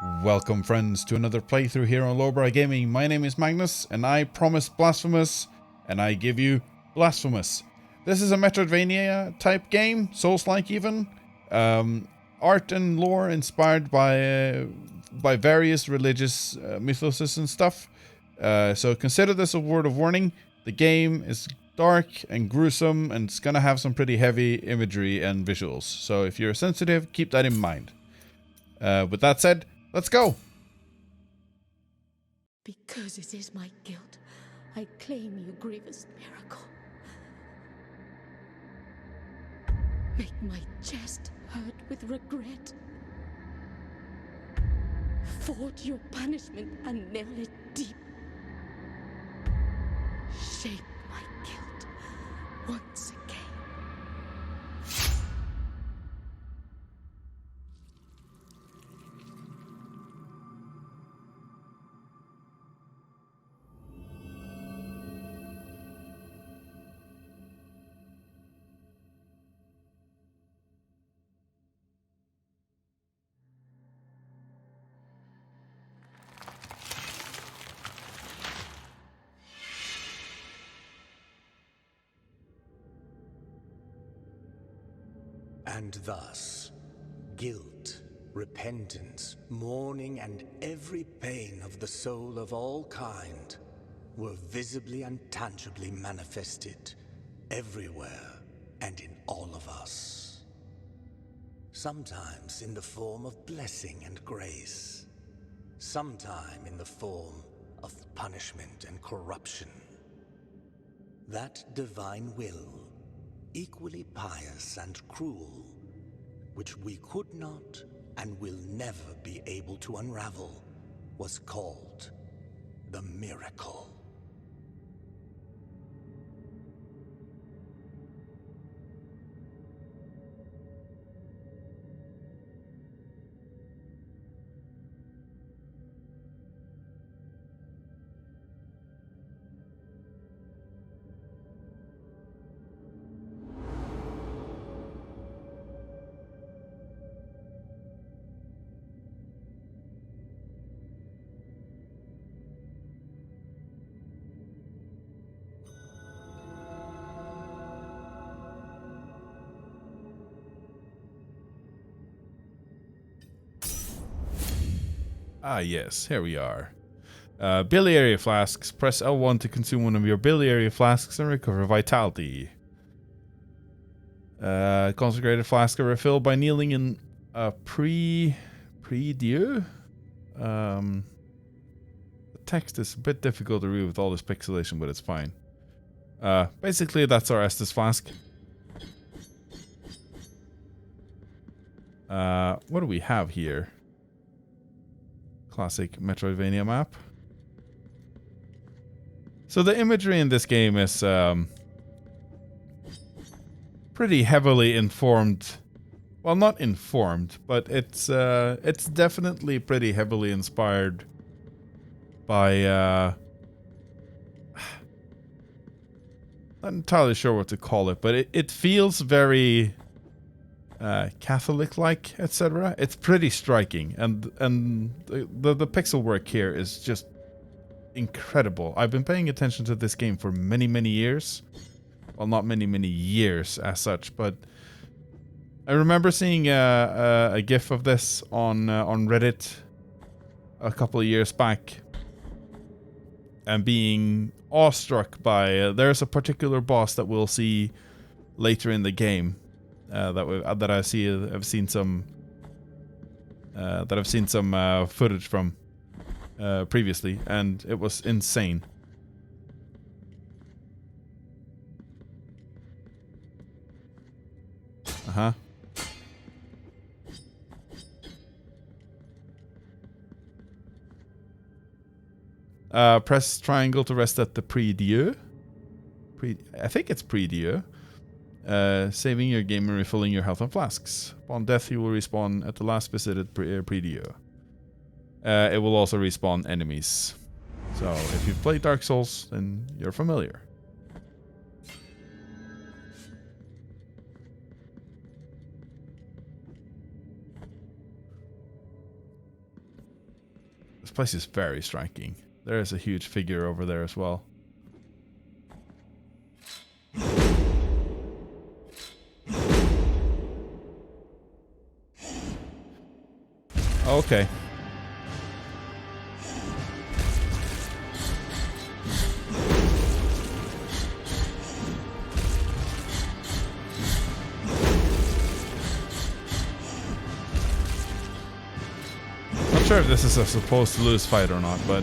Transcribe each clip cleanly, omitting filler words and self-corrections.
Welcome friends to another playthrough here on Lowbrow Gaming. My name is Magnus and I promise Blasphemous and I give you Blasphemous. This is a metroidvania type game, soulslike even. Art and lore inspired by various religious mythoses and stuff. So consider this a word of warning. The game is dark and gruesome and it's gonna have some pretty heavy imagery and visuals. So if you're sensitive, keep that in mind. With that said, let's go! Because it is my guilt, I claim you grievous miracle. Make my chest hurt with regret. Forge your punishment and nail it deep. Shape my guilt once again. And thus, guilt, repentance, mourning, and every pain of the soul of all kind were visibly and tangibly manifested everywhere and in all of us. Sometimes in the form of blessing and grace, sometime in the form of punishment and corruption. That divine will, equally pious and cruel, which we could not and will never be able to unravel, was called the miracle. Ah yes, here we are. Biliary flasks. Press L1 to consume one of your biliary flasks and recover vitality. Consecrated flask are refilled by kneeling in a prie-dieu. The text is a bit difficult to read with all this pixelation, but it's fine. Basically that's our Estus flask. What do we have here? Classic Metroidvania map. So the imagery in this game is pretty heavily informed. Well, not informed, but it's definitely pretty heavily inspired by not entirely sure what to call it, but it feels very Catholic-like, etc. It's pretty striking, and the pixel work here is just incredible. I've been paying attention to this game for many years. Well, not many years as such, but I remember seeing a GIF of this on Reddit a couple of years back, and being awestruck by there's a particular boss that we'll see later in the game. I've seen some footage from previously, and it was insane. Press triangle to rest at the prie-dieu. I think it's prie-dieu. Saving your game and refilling your health and flasks. Upon death, you will respawn at the last visited prie-dieu. It will also respawn enemies. So if you've played Dark Souls, then you're familiar. This place is very striking. There is a huge figure over there as well. Okay. Not sure if this is a supposed to lose fight or not, but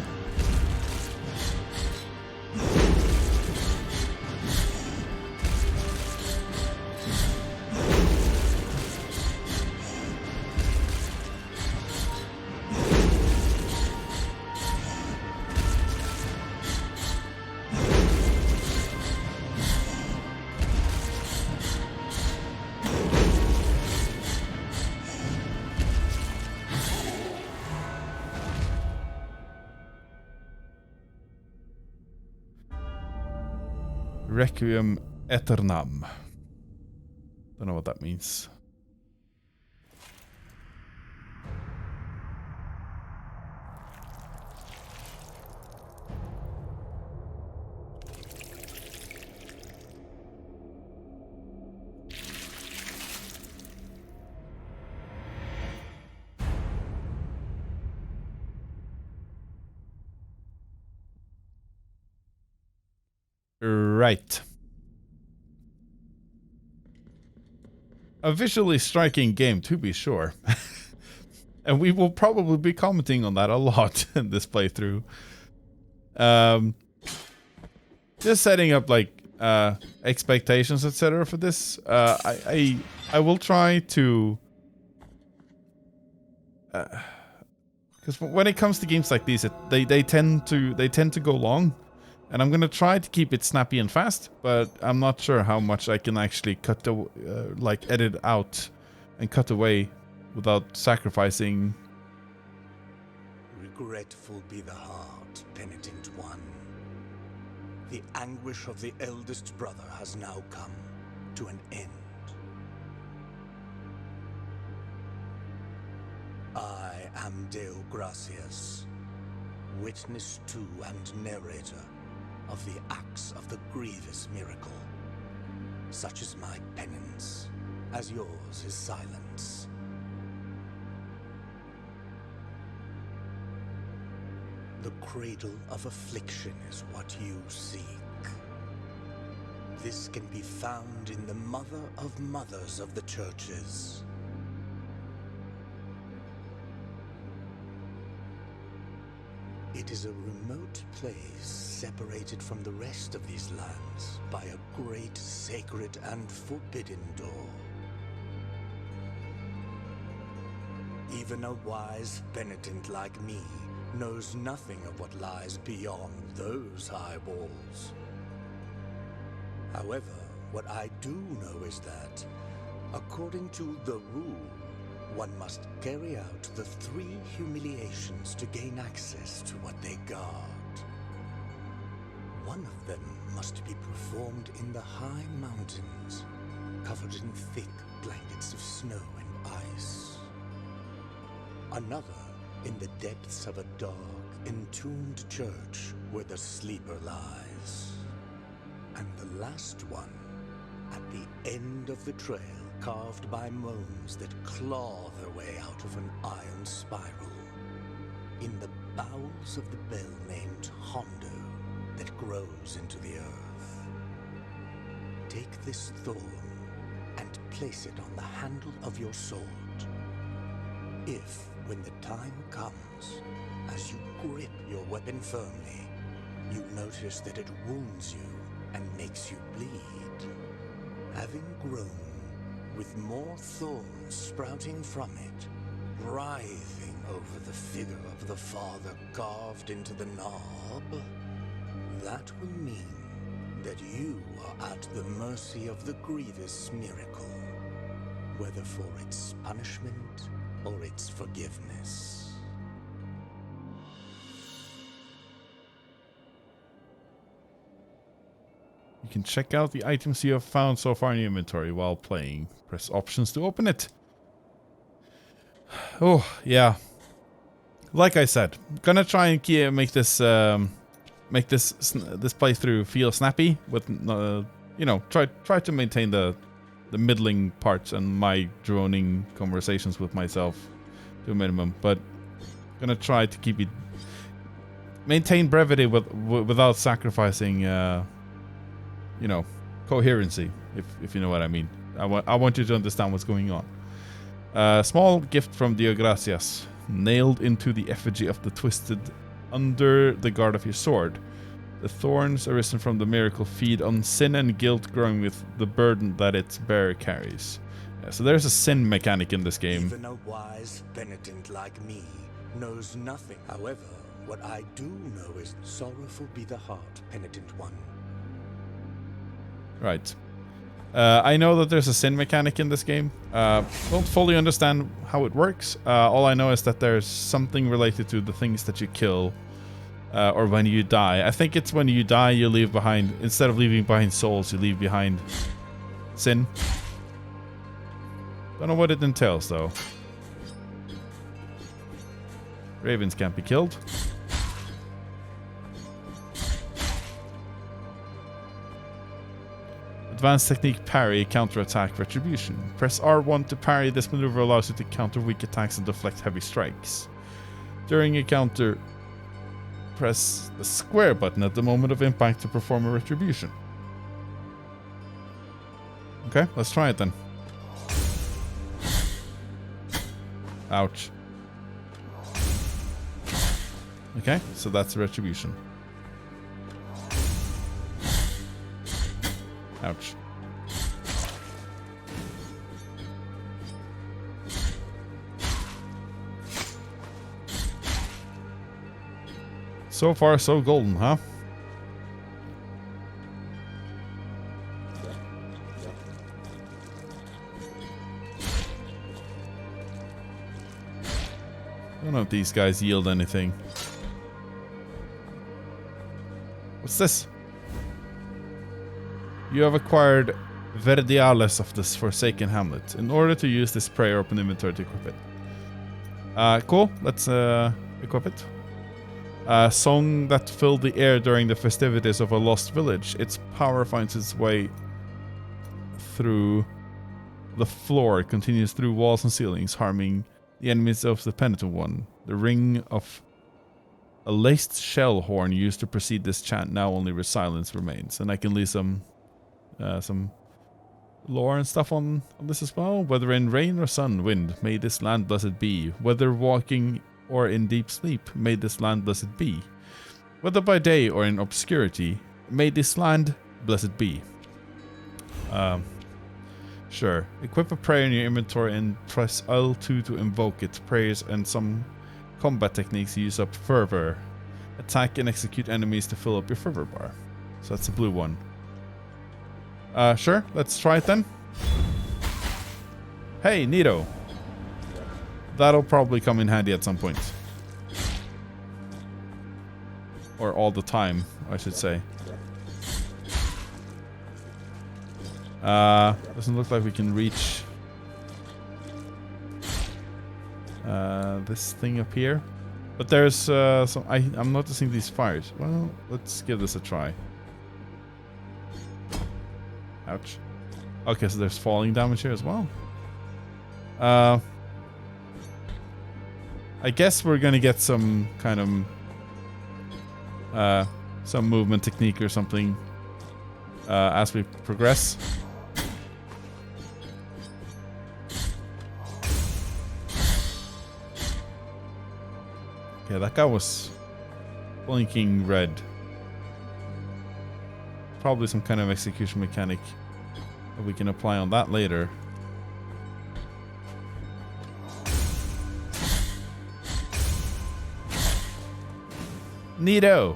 Requiem Aeternam. Don't know what that means. Right. A visually striking game, to be sure. And we will probably be commenting on that a lot in this playthrough. Just setting up like expectations, etc. for this. I will try to, because when it comes to games like these, they tend to go long. And I'm gonna try to keep it snappy and fast, but I'm not sure how much I can actually like edit out and cut away without sacrificing. Regretful be the heart, Penitent One. The anguish of the eldest brother has now come to an end. I am Deo Gracias, witness to and narrator of the acts of the grievous miracle. Such is my penance, as yours is silence. The cradle of affliction is what you seek. This can be found in the mother of mothers of the churches. It is a remote place separated from the rest of these lands by a great sacred and forbidden door. Even a wise penitent like me knows nothing of what lies beyond those high walls. However, what I do know is that, according to the rule, one must carry out the 3 humiliations to gain access to what they guard. One of them must be performed in the high mountains, covered in thick blankets of snow and ice. Another in the depths of a dark, entombed church where the sleeper lies. And the last one at the end of the trail, carved by gnomes that claw their way out of an iron spiral, in the bowels of the bell named Hondo that grows into the earth. Take this thorn and place it on the handle of your sword. If, when the time comes, as you grip your weapon firmly, you notice that it wounds you and makes you bleed, having grown with more thorns sprouting from it, writhing over the figure of the Father carved into the knob, that will mean that you are at the mercy of the grievous miracle, whether for its punishment or its forgiveness. You can check out the items you have found so far in your inventory while playing. Press options to open it. Oh, yeah. like I said, gonna try and make this playthrough feel snappy with you know, try to maintain the middling parts and my droning conversations with myself to a minimum, but gonna try to keep it maintain brevity without sacrificing you know, coherency, if you know what I mean. I want you to understand what's going on. Small gift from Dio Gracias, nailed into the effigy of the twisted under the guard of your sword. The thorns arisen from the miracle feed on sin and guilt, growing with the burden that its bearer carries. Yeah, so there's a sin mechanic in this game. Even a wise penitent like me knows nothing. However, what I do know is sorrowful be the heart, Penitent One. Right. I know that there's a sin mechanic in this game. Don't fully understand how it works. All I know is that there's something related to the things that you kill. Or when you die. I think it's when you die you leave behind, instead of leaving behind souls, you leave behind sin. Don't know what it entails though. Ravens can't be killed. Advanced technique parry, counterattack, retribution. Press R1 to parry. This maneuver allows you to counter weak attacks and deflect heavy strikes. During a counter, press the square button at the moment of impact to perform a retribution. Okay, let's try it then. Ouch. Okay, so that's the retribution. Ouch. So far, so golden, huh? I don't know if these guys yield anything. What's this? You have acquired Verdiales of this Forsaken Hamlet. In order to use this prayer, open inventory to equip it. Cool. Let's equip it. A song that filled the air during the festivities of a lost village. Its power finds its way through the floor. It continues through walls and ceilings, harming the enemies of the Penitent One. The ring of a laced shell horn used to precede this chant, now only silence remains. And I can leave some lore and stuff on this as well. Whether in rain or sun, wind, may this land blessed be. Whether walking or in deep sleep, may this land blessed be. Whether by day or in obscurity, may this land blessed be. Sure. Equip a prayer in your inventory and press L2 to invoke it. Prayers and some combat techniques use up fervor. Attack and execute enemies to fill up your fervor bar. So that's the blue one. Sure. Let's try it then. Hey, neato. That'll probably come in handy at some point. Or all the time, I should say. Doesn't look like we can reach this thing up here. But there's some... I'm noticing these fires. Well, let's give this a try. Ouch. Okay, so there's falling damage here as well. I guess we're gonna get some kind of some movement technique or something as we progress. Okay, that guy was blinking red. Probably some kind of execution mechanic that we can apply on that later. Neato.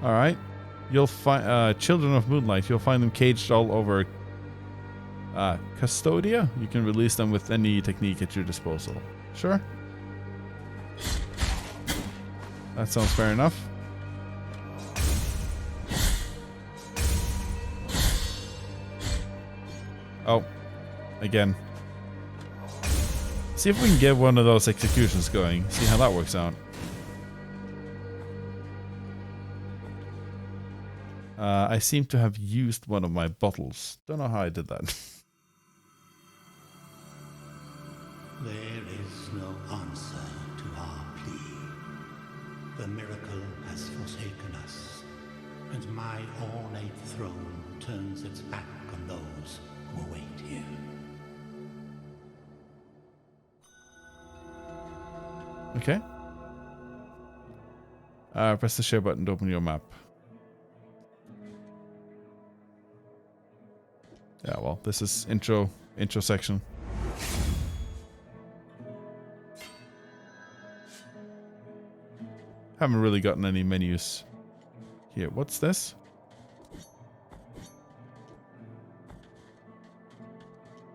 All right. You'll find Children of Moonlight. You'll find them caged all over Custodia. You can release them with any technique at your disposal. Sure. That sounds fair enough. Oh, again. See if we can get one of those executions going. See how that works out. I seem to have used one of my bottles. Don't know how I did that. There is no answer to our plea. The miracle has forsaken us, and my ornate throne turns its back on those who await here. Okay. Press the share button to open your map. Yeah, well, this is intro section. Haven't really gotten any menus here. What's this?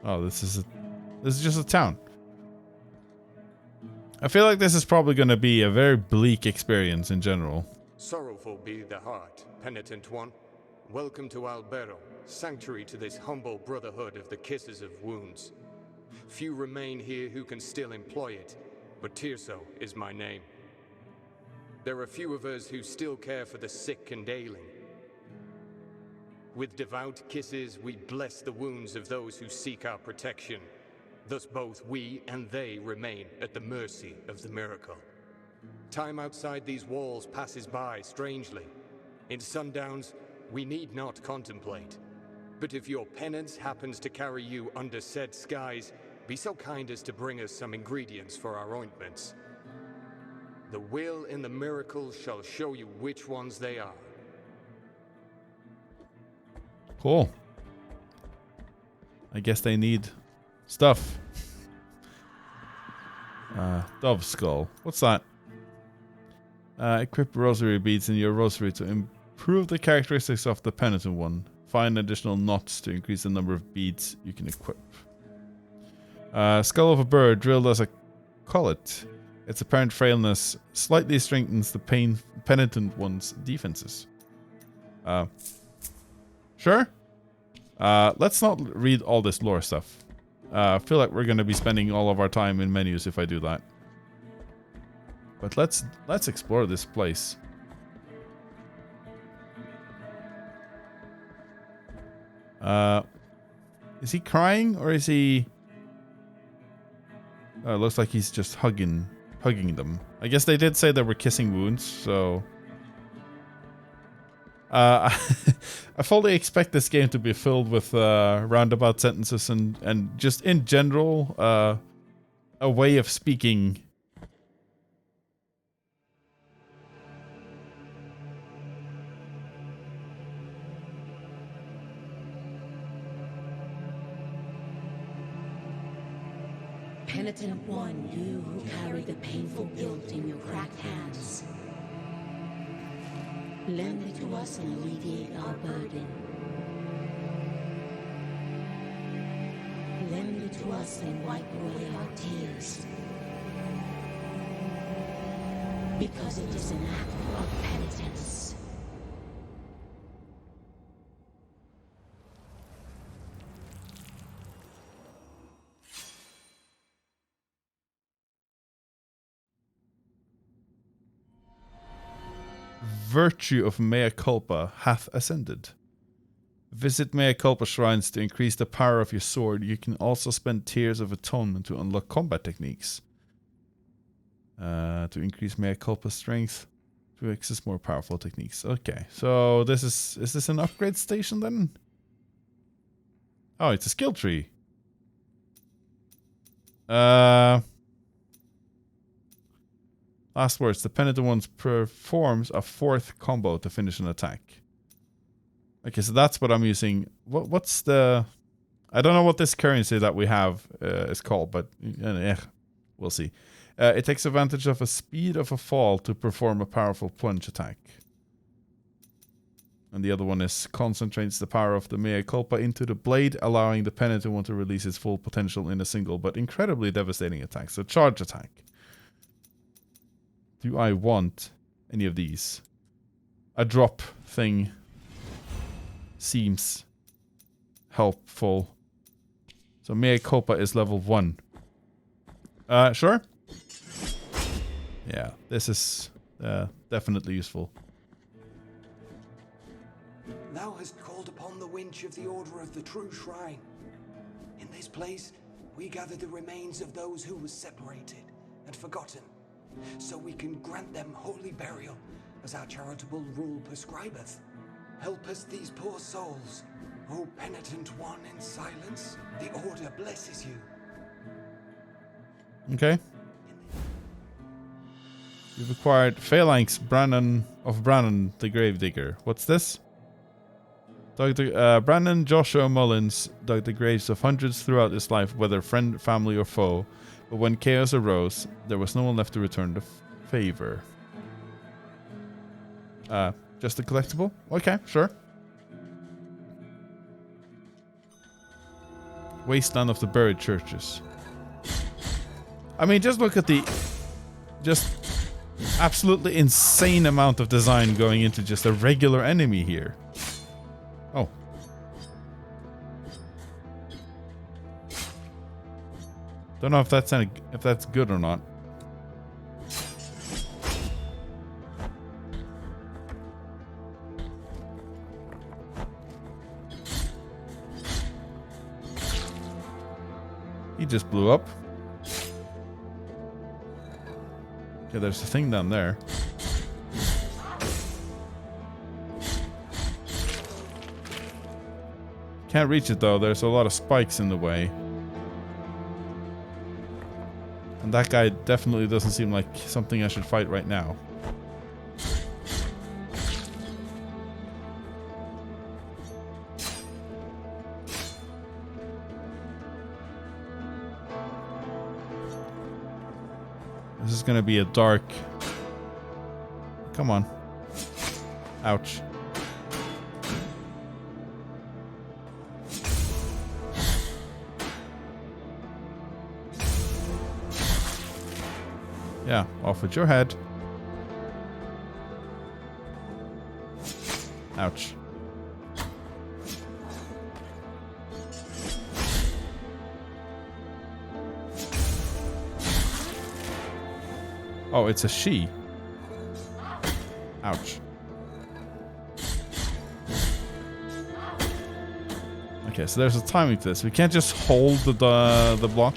Oh, this is just a town. I feel like this is probably going to be a very bleak experience in general. Sorrowful be the heart, Penitent One. Welcome to Lowbrow, sanctuary to this humble brotherhood of the kisses of wounds. Few remain here who can still employ it, but Tirso is my name. There are few of us who still care for the sick and ailing. With devout kisses, we bless the wounds of those who seek our protection. Thus both we and they remain at the mercy of the miracle. Time outside these walls passes by strangely. In sundowns, we need not contemplate. But if your penance happens to carry you under said skies, be so kind as to bring us some ingredients for our ointments. The will in the miracle shall show you which ones they are. Cool. I guess they need stuff. Dove skull. What's that? Equip rosary beads in your rosary to improve the characteristics of the Penitent One. Find additional knots to increase the number of beads you can equip. Skull of a bird drilled as a collet. Its apparent frailness slightly strengthens the Penitent One's defenses. Sure. Let's not read all this lore stuff. I feel like we're going to be spending all of our time in menus if I do that. But let's explore this place. Is he crying or is he? It looks like he's just hugging them. I guess they did say they were kissing wounds, so. I fully expect this game to be filled with roundabout sentences and just in general a way of speaking. Penitent One, you who carry the painful guilt in your cracked hands. Lend it to us and alleviate our burden. Lend it to us and wipe away our tears. Because it is an act of penitence. Virtue of Mea Culpa hath ascended. Visit Mea Culpa shrines to increase the power of your sword. You can also spend Tears of Atonement to unlock combat techniques. To increase Mea Culpa's strength. To access more powerful techniques. Okay, so this is this an upgrade station then? Oh, it's a skill tree. Last words. The Penitent One performs a fourth combo to finish an attack. Okay, so that's what I'm using. What's the... I don't know what this currency that we have is called, but we'll see. It takes advantage of a speed of a fall to perform a powerful plunge attack. And the other one is concentrates the power of the Mea Culpa into the blade, allowing the Penitent One to release its full potential in a single but incredibly devastating attack. So charge attack. Do I want any of these. A drop thing seems helpful. So Mea Culpa is level 1. Sure? Yeah, this is definitely useful. Thou hast called upon the winch of the Order of the True Shrine. In this place, we gather the remains of those who were separated and forgotten, so we can grant them holy burial, as our charitable rule prescribeth. Help us these poor souls, O Penitent One in silence. The Order blesses you. Okay. You've acquired Phalanx Brannon of Brannon the Gravedigger. What's this? Brannon Joshua Mullins dug the graves of hundreds throughout his life, whether friend, family, or foe. But when chaos arose, there was no one left to return the favor. Just a collectible? Okay, sure. Wasteland of the Buried Churches. I mean, just look at the just absolutely insane amount of design going into just a regular enemy here. Oh. Don't know if that's good or not. He just blew up. Okay, there's a thing down there. Can't reach it though, there's a lot of spikes in the way. And that guy definitely doesn't seem like something I should fight right now. This is gonna be a dark... Come on. Ouch. Yeah, off with your head. Ouch. Oh, it's a she. Ouch. Okay, so there's a timing to this. We can't just hold the block.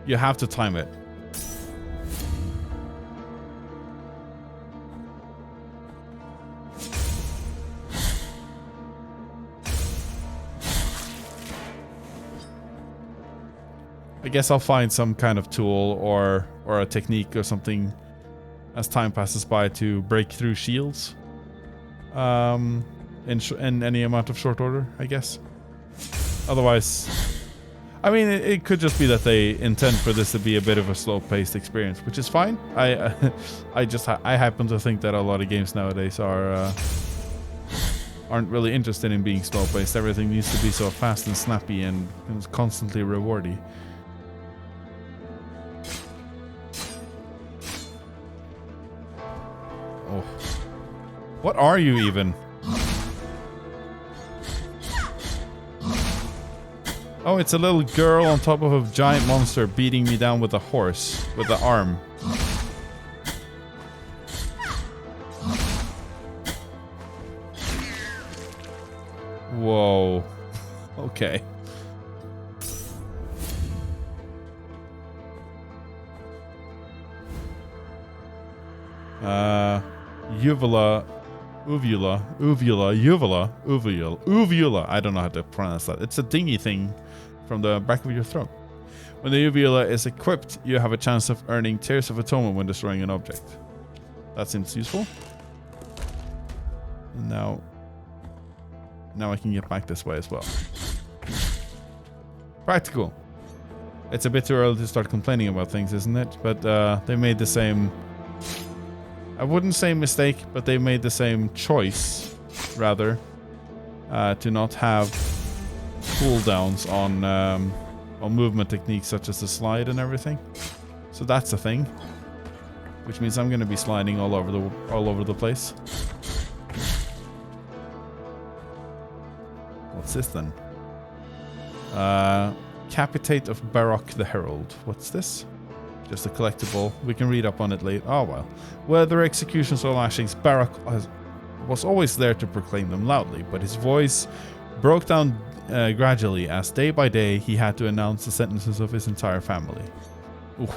You have to time it. I guess I'll find some kind of tool or a technique or something as time passes by to break through shields. In any amount of short order, I guess. Otherwise, I mean, it could just be that they intend for this to be a bit of a slow-paced experience, which is fine. I happen to think that a lot of games nowadays aren't really interested in being slow-paced. Everything needs to be so fast and snappy and constantly rewardy. Oh. What are you even? Oh, it's a little girl on top of a giant monster beating me down with a horse, with the arm. Whoa. Okay. Uvula. I don't know how to pronounce that. It's a dingy thing from the back of your throat. When the uvula is equipped, you have a chance of earning Tears of Atonement when destroying an object. That seems useful. And now I can get back this way as well. Practical. It's a bit too early to start complaining about things, isn't it? But they made the same... I wouldn't say mistake, but they made the same choice, rather, to not have cooldowns on movement techniques such as the slide and everything. So that's a thing. which means I'm gonna be sliding all over the place. What's this then? Capitate of Barak the Herald. What's this? Just a collectible. We can read up on it later. Oh well. Whether executions or lashings, Barak was always there to proclaim them loudly, but his voice broke down gradually as day by day he had to announce the sentences of his entire family. Ooh.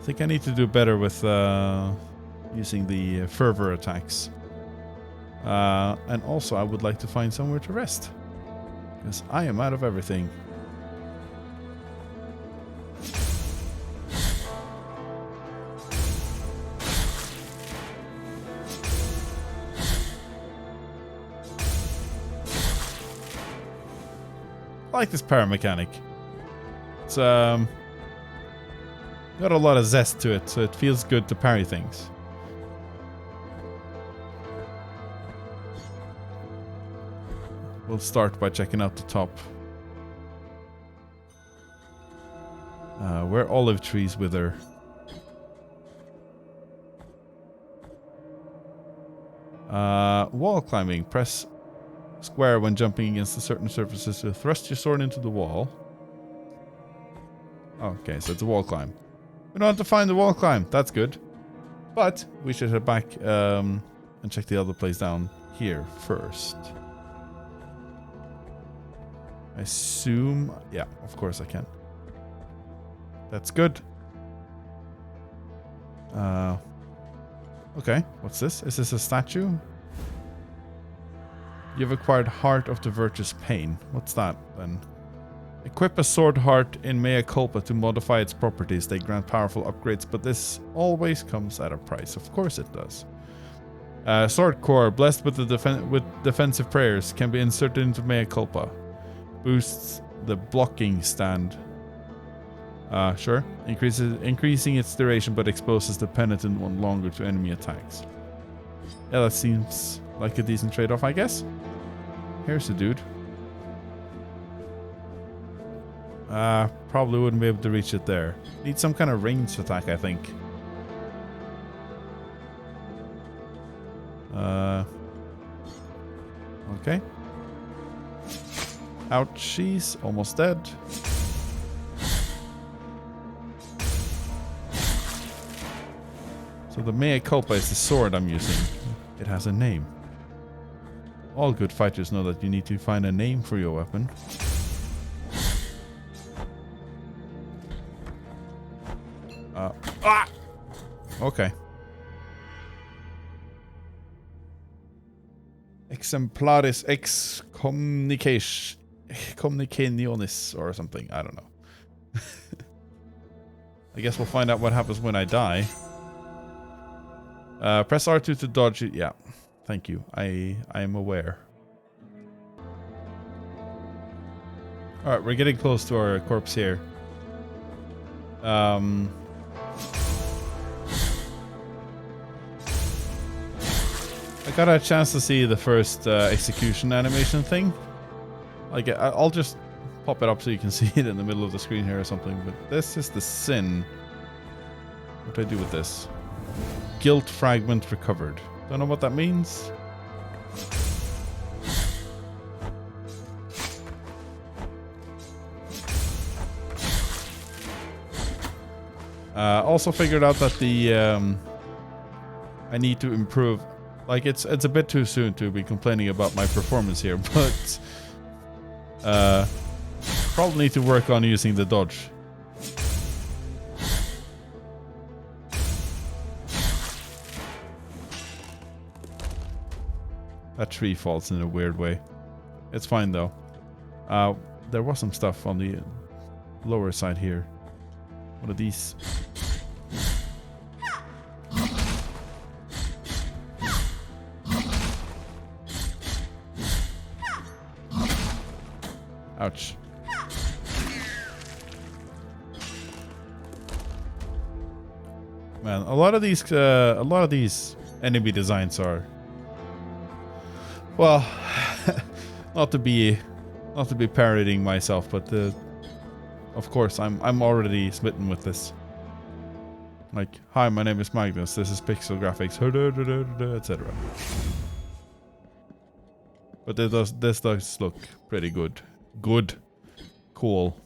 I think I need to do better with using the fervor attacks. And also I would like to find somewhere to rest, because I am out of everything. I like this power mechanic. It's got a lot of zest to it, so it feels good to parry things. We'll start by checking out the top. Where olive trees wither. Wall climbing. Press square when jumping against certain surfaces to thrust your sword into the wall. Okay, so it's a wall climb. We don't have to find the wall climb. That's good. But we should head back and check the other place down here first. I assume... Yeah, of course I can. That's good. Okay, what's this? Is this a statue? You've acquired Heart of the Virtuous Pain. What's that then? Equip a sword heart in Mea Culpa to modify its properties. They grant powerful upgrades, but this always comes at a price. Of course it does. Sword core, blessed with defensive prayers, can be inserted into Mea Culpa. Boosts the blocking stand. Sure. Increasing its duration, but exposes the Penitent One longer to enemy attacks. Yeah, that seems like a decent trade-off, I guess. Here's the dude. Probably wouldn't be able to reach it there. Need some kind of ranged attack, I think. Okay. Ouchies, almost dead. So the Mea Culpa is the sword I'm using. It has a name. All good fighters know that you need to find a name for your weapon. Okay. Exemplaris excommunicationis or something. I don't know. I guess we'll find out what happens when I die. Press R2 to dodge it. Yeah. Thank you. I am aware. Alright, we're getting close to our corpse here. I got a chance to see the first execution animation thing. Like, I'll just pop it up so you can see it in the middle of the screen here or something. But this is the sin. What do I do with this? Guilt fragment recovered. Don't know what that means. Also figured out that the I need to improve. Like, it's a bit too soon to be complaining about my performance here, but probably need to work on using the dodge. That tree falls in a weird way. It's fine though. There was some stuff on the lower side here. What are these? Ouch. Man, a lot of these enemy designs are, well, not to be parodying myself, but of course I'm already smitten with this. Like, hi, my name is Magnus, this is Pixel Graphics, etc. But this does look pretty good. Good. Cool.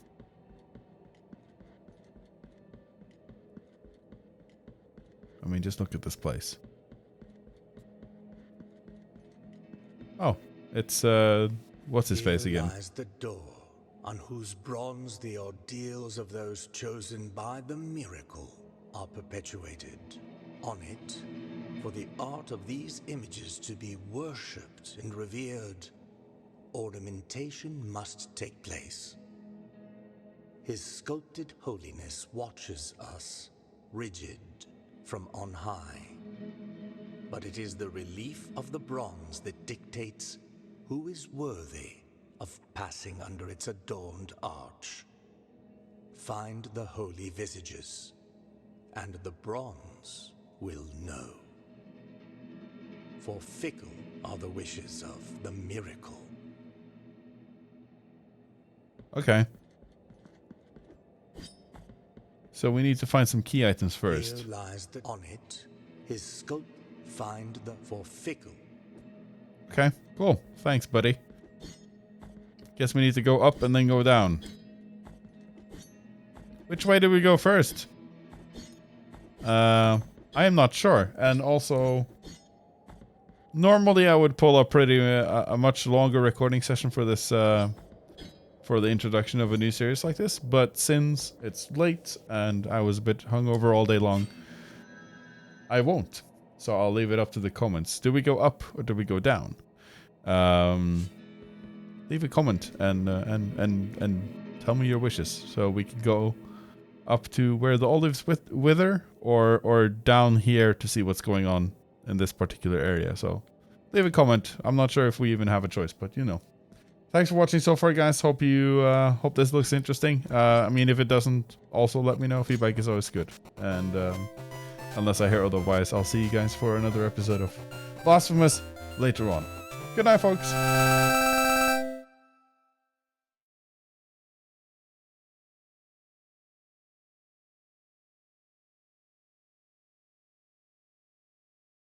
I mean, just look at this place. Oh, it's, what's his face again? Here lies the door, on whose bronze the ordeals of those chosen by the miracle are perpetuated. On it, for the art of these images to be worshipped and revered, ornamentation must take place. His sculpted holiness watches us, rigid, from on high. But it is the relief of the bronze that dictates who is worthy of passing under its adorned arch. Find the holy visages, and the bronze will know. For fickle are the wishes of the miracle. Okay. So we need to find some key items first. Here lies the on it, his sculpt. Find the for fickle. Okay, cool. Thanks, buddy. Guess we need to go up and then go down. Which way do we go first? I am not sure. And also, normally I would pull up a much longer recording session for this, for the introduction of a new series like this. But since it's late and I was a bit hungover all day long, I won't. So I'll leave it up to the comments. Do we go up or do we go down? Leave a comment and tell me your wishes, so we can go up to where the olives wither, or down here to see what's going on in this particular area. So leave a comment. I'm not sure if we even have a choice, but you know. Thanks for watching so far, guys. Hope this looks interesting. I mean, if it doesn't, also let me know. Feedback is always good. And unless I hear otherwise, I'll see you guys for another episode of Blasphemous later on. Good night, folks.